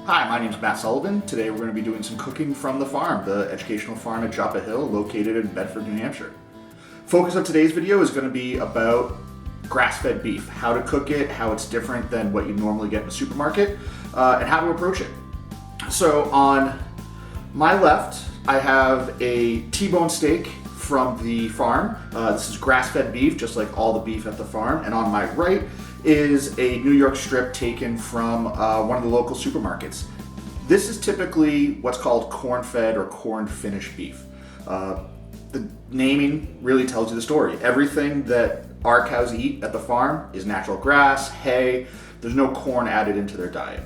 Hi, my name is Matt Sullivan. Today we're going to be doing some cooking from the farm, the educational farm at Joppa Hill, located in Bedford, New Hampshire. Focus of today's video is going to be about grass-fed beef, how to cook it, how it's different than what you normally get in a supermarket, and how to approach it. So on my left, I have a T-bone steak from the farm. This is grass-fed beef, just like all the beef at the farm. And on my right is a New York strip taken from one of the local supermarkets. This is typically what's called corn-fed or corn-finished beef. The naming really tells you the story. Everything that our cows eat at the farm is natural grass, hay. There's no corn added into their diet.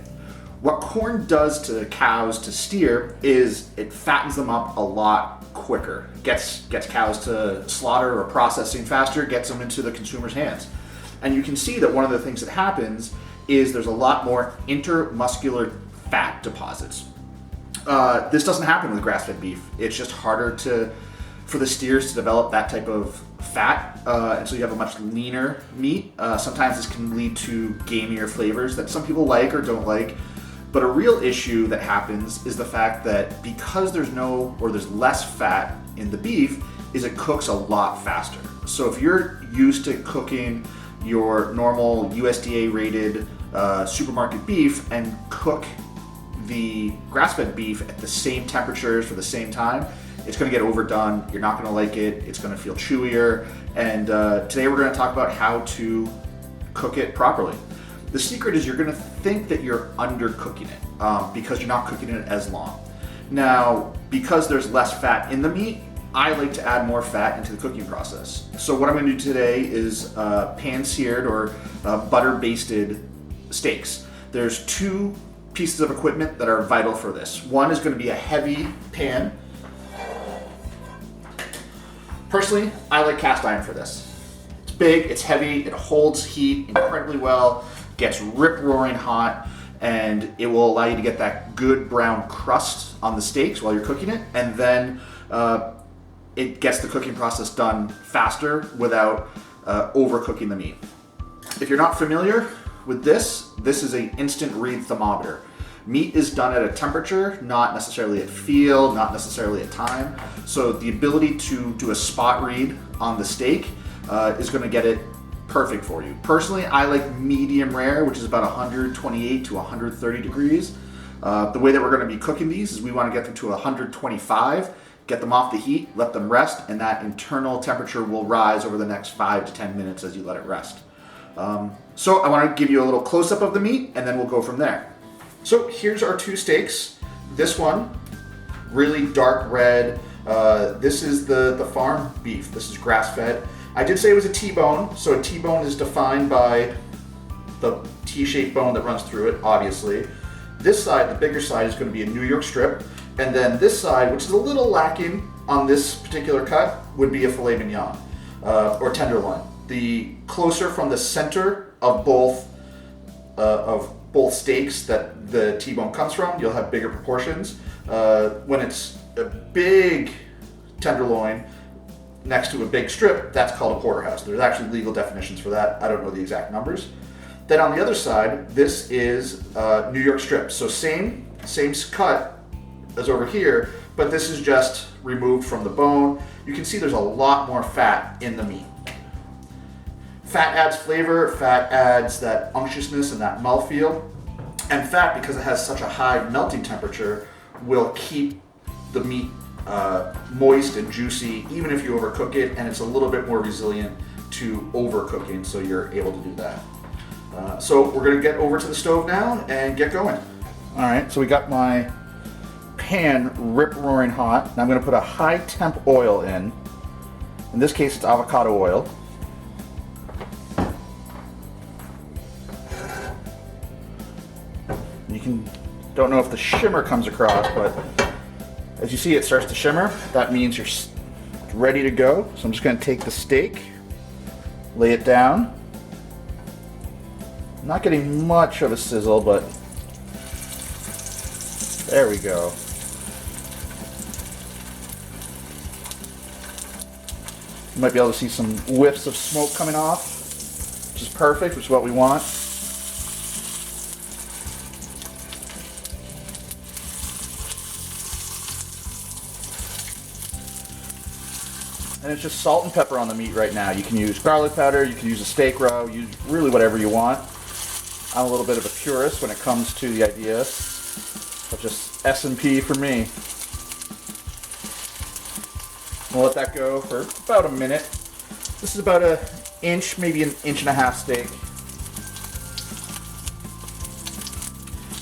What corn does to cows to steer is it fattens them up a lot quicker. Gets cows to slaughter or processing faster, gets them into the consumer's hands. And you can see that one of the things that happens is there's a lot more intermuscular fat deposits. This doesn't happen with grass-fed beef. It's just harder for the steers to develop that type of fat, and so you have a much leaner meat. Sometimes this can lead to gamier flavors that some people like or don't like. But a real issue that happens is the fact that because there's less fat in the beef, is it cooks a lot faster. So if you're used to cooking your normal USDA rated supermarket beef and cook the grass-fed beef at the same temperatures for the same time, it's going to get overdone. You're not going to like it. It's going to feel chewier. And today we're going to talk about how to cook it properly. The secret is you're going to think that you're undercooking it because you're not cooking it as long. Now, because there's less fat in the meat, I like to add more fat into the cooking process. So what I'm going to do today is pan-seared or butter-basted steaks. There's two pieces of equipment that are vital for this. One is going to be a heavy pan. Personally, I like cast iron for this. It's big, it's heavy, it holds heat incredibly well, gets rip-roaring hot, and it will allow you to get that good brown crust on the steaks while you're cooking it, and then it gets the cooking process done faster without overcooking the meat. If you're not familiar with this is an instant read thermometer. Meat is done at a temperature, not necessarily at feel, not necessarily at time. So the ability to do a spot read on the steak is going to get it perfect for you. Personally, I like medium rare, which is about 128 to 130 degrees. The way that we're going to be cooking these is we want to get them to 125, get them off the heat, let them rest, and that internal temperature will rise over the next 5 to 10 minutes as you let it rest. So I want to give you a little close-up of the meat, and then we'll go from there. So here's our two steaks. This one, really dark red. This is the farm beef. This is grass-fed. I did say it was a T-bone, so a T-bone is defined by the T-shaped bone that runs through it, obviously. This side, the bigger side, is going to be a New York strip, and then this side, which is a little lacking on this particular cut, would be a filet mignon, or tenderloin. The closer from the center of both steaks that the T-bone comes from, you'll have bigger proportions. When it's a big tenderloin next to a big strip, that's called a porterhouse. There's actually legal definitions for that. I don't know the exact numbers. Then on the other side, this is New York strip. So same cut as over here, but this is just removed from the bone. You can see there's a lot more fat in the meat. Fat adds flavor, fat adds that unctuousness and that mouthfeel. And fat, because it has such a high melting temperature, will keep the meat moist and juicy, even if you overcook it, and it's a little bit more resilient to overcooking, so you're able to do that. So we're gonna get over to the stove now and get going. All right, so we got my pan rip-roaring hot, and I'm gonna put a high temp oil in. In this case, it's avocado oil. Don't know if the shimmer comes across, but as you see it starts to shimmer, that means you're ready to go. So I'm just going to take the steak, lay it down. I'm not getting much of a sizzle, but there we go. You might be able to see some whiffs of smoke coming off. which is perfect, which is what we want. And it's just salt and pepper on the meat right now. You can use garlic powder, you can use a steak row, use really whatever you want. I'm a little bit of a purist when it comes to the idea of just S&P for me. We'll let that go for about a minute. This is about an inch, maybe an inch and a half steak.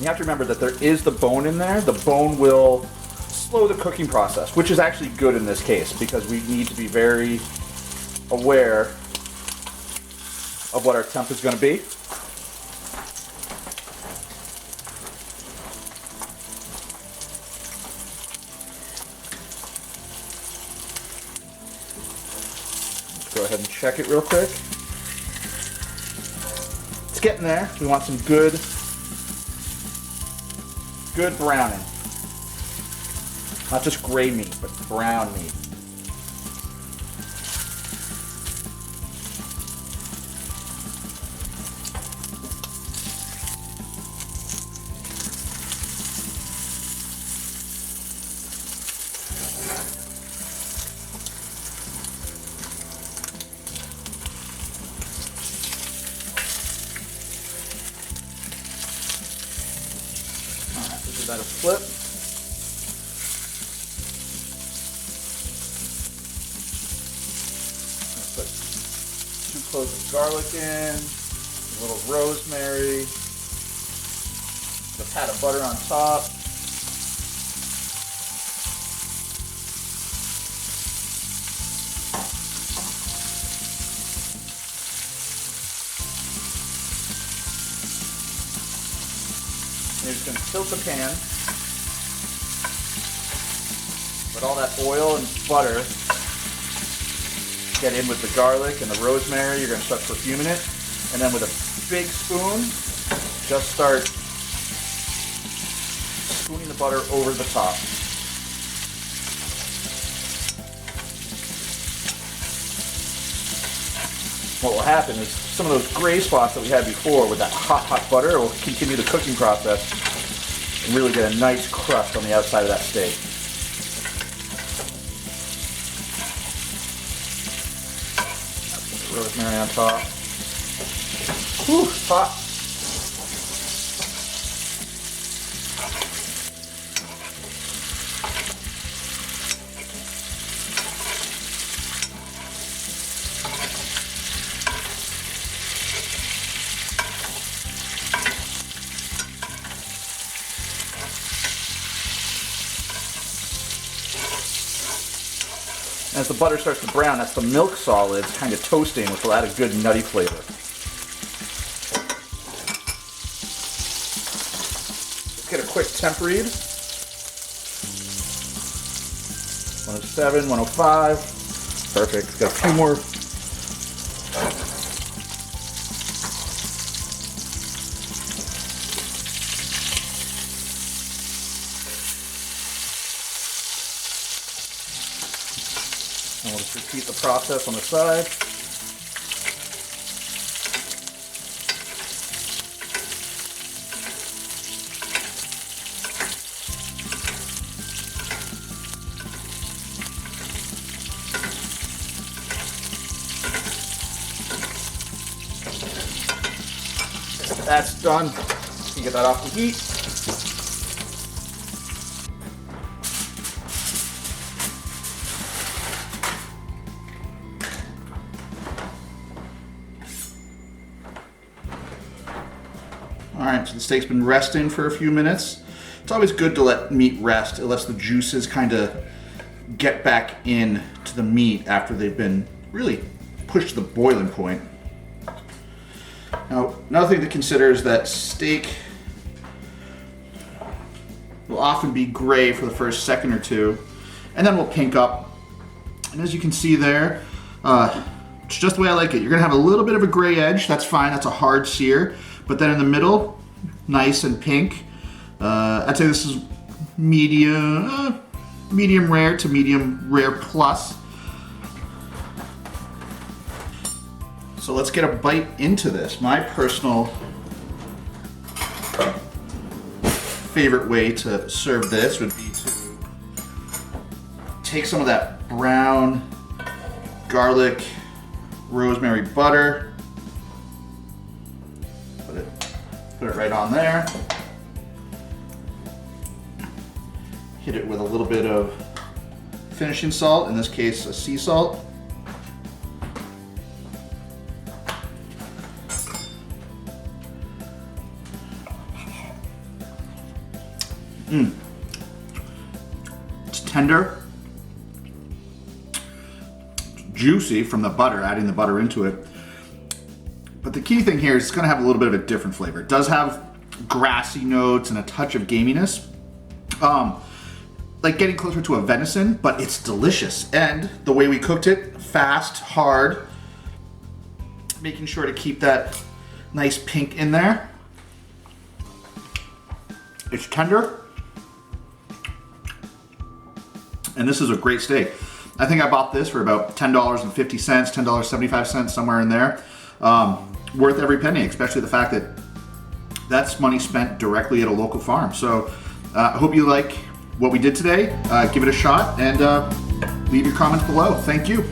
You have to remember that there is the bone in there. The bone will slow the cooking process, which is actually good in this case because we need to be very aware of what our temp is going to be. Let's go ahead and check it real quick. It's getting there. We want some good browning. Not just gray meat, but brown meat. All right, this is about a flip. Put 2 cloves of garlic in, a little rosemary, a pat of butter on top. And you're just going to tilt the pan, let all that oil and butter get in with the garlic and the rosemary. You're going to start perfuming it, and then with a big spoon, just start spooning the butter over the top. What will happen is some of those gray spots that we had before with that hot butter will continue the cooking process and really get a nice crust on the outside of that steak. Rosemary on top. Whew, hot. As the butter starts to brown, that's the milk solids kind of toasting, which will add a good nutty flavor. Let's get a quick temp read. 107, 105. Perfect. Got a few more. And we'll just repeat the process on the side. That's done. You can get that off the heat. Alright, so the steak's been resting for a few minutes. It's always good to let meat rest. It lets the juices kind of get back in to the meat after they've been really pushed to the boiling point. Now, another thing to consider is that steak will often be gray for the first second or two, and then will pink up. And as you can see there, it's just the way I like it. You're gonna have a little bit of a gray edge, that's fine, that's a hard sear. But then in the middle, nice and pink. I'd say this is medium rare to medium rare plus. So let's get a bite into this. My personal favorite way to serve this would be to take some of that brown garlic, rosemary butter. Put it right on there. Hit it with a little bit of finishing salt, in this case a sea salt. It's tender, juicy from the butter, adding the butter into it. But the key thing here is it's going to have a little bit of a different flavor. It does have grassy notes and a touch of gaminess. Like getting closer to a venison, but it's delicious. And the way we cooked it, fast, hard, making sure to keep that nice pink in there. It's tender. And this is a great steak. I think I bought this for about $10.50, $10.75, somewhere in there. Worth every penny, especially the fact that that's money spent directly at a local farm. So I hope you like what we did today. Give it a shot and leave your comments below. Thank you.